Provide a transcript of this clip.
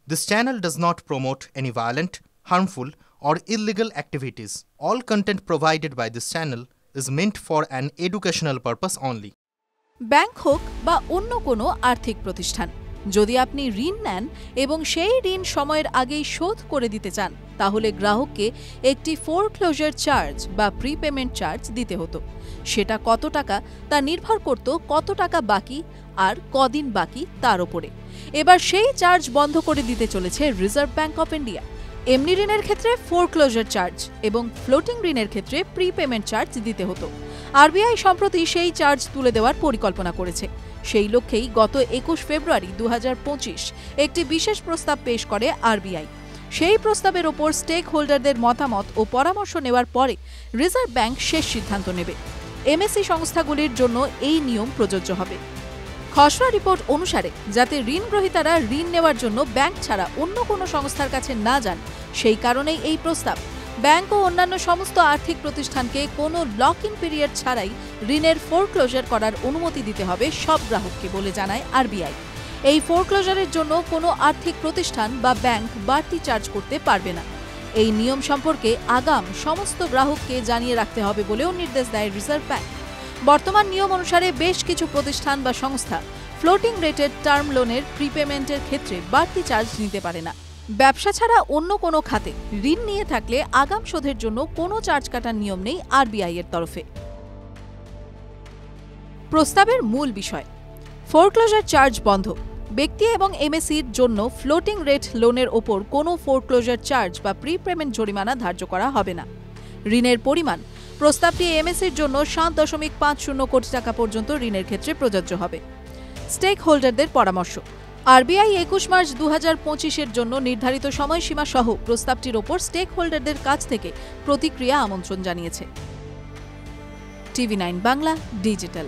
This channel does not promote any violent, harmful, or illegal activities. All content provided by this channel is meant for an educational purpose only. Bank হোক বা অন্য কোনো আর্থিক প্রতিষ্ঠান, যদি আপনি ঋণ নেন এবং সেই ঋণ সময়ের আগেই শোধ করে দিতে চান, তাহলে গ্রাহককে একটি ফোরক্লোজার চার্জ বা প্রিপেমেন্ট চার্জ দিতে হতো। সেটা কত টাকা তা নির্ভর করত কত টাকা বাকি আর কদিন বাকি তার উপরে। এবার সেই চার্জ বন্ধ করে দিতে চলেছে রিজার্ভ ব্যাংক অফ ইন্ডিয়া। এমনি ঋণের ক্ষেত্রে ফোরক্লোজার চার্জ এবং ফ্লোটিং ঋণের ক্ষেত্রে প্রিপেমেন্ট চার্জ দিতে হতো। আরবিআই সম্প্রতি সেই চার্জ তুলে দেওয়ার পরিকল্পনা করেছে। সেই লক্ষ্যেই গত 21 ফেব্রুয়ারি 2025 একটি বিশেষ প্রস্তাব পেশ করে আরবিআই। সেই প্রস্তাবের ওপর স্টেক হোল্ডারদের মতামত ও পরামর্শ নেওয়ার পরে রিজার্ভ ব্যাংক শেষ সিদ্ধান্ত নেবে। এমএসসি সংস্থাগুলির জন্য এই নিয়ম প্রযোজ্য হবে। খসড়া রিপোর্ট অনুসারে যাতে ঋণ গ্রহীতারা ঋণ নেওয়ার জন্য ব্যাংক ছাড়া অন্য কোনো সংস্থার কাছে না যান, সেই কারণেই এই প্রস্তাব। ব্যাংক ও অন্যান্য সমস্ত আর্থিক প্রতিষ্ঠানকে কোনো লক ইন পিরিয়ড ছাড়াই ঋণের ফোরক্লোজার করার অনুমতি দিতে হবে সব গ্রাহককে বলে জানায় আরবিআই। এই ফোরক্লোজারের জন্য কোনো আর্থিক প্রতিষ্ঠান বা ব্যাংক বাড়তি চার্জ করতে পারবে না। এই নিয়ম সম্পর্কে আগাম সমস্ত গ্রাহককে জানিয়ে রাখতে হবে বলেও নির্দেশ দেয় রিজার্ভ ব্যাংক। বর্তমান নিয়ম অনুসারে বেশ কিছু প্রতিষ্ঠান বা সংস্থা ফ্লোটিং রেটেড টার্ম লোনের প্রিপেমেন্টের ক্ষেত্রে বাড়তি চার্জ নিতে পারে না। ব্যবসা ছাড়া অন্য কোনো খাতে ঋণ নিয়ে থাকলে আগাম শোধের জন্য কোনো চার্জ কাটার নিয়ম নেই আরবিআই এর তরফে। প্রস্তাবের মূল বিষয়, ফোরক্লোজার চার্জ বন্ধ। ব্যক্তি এবং এমএসির জন্য ফ্লোটিং রেট লোনের ওপর কোনো ফোরক্লোজার চার্জ বা প্রিপেমেন্ট জরিমানা ধার্য করা হবে না। ঋণের পরিমাণ, প্রস্তাবটি এমএসির জন্য 7.50 কোটি টাকা পর্যন্ত ঋণের ক্ষেত্রে প্রযোজ্য হবে। স্টেক হোল্ডারদের পরামর্শ, আরবিআই 21 মার্চ 2025 জন্য নির্ধারিত সময়সীমা সহ প্রস্তাবটির ওপর স্টেক হোল্ডারদের কাছ থেকে প্রতিক্রিয়া আমন্ত্রণ জানিয়েছে। টিভি9 বাংলা ডিজিটাল।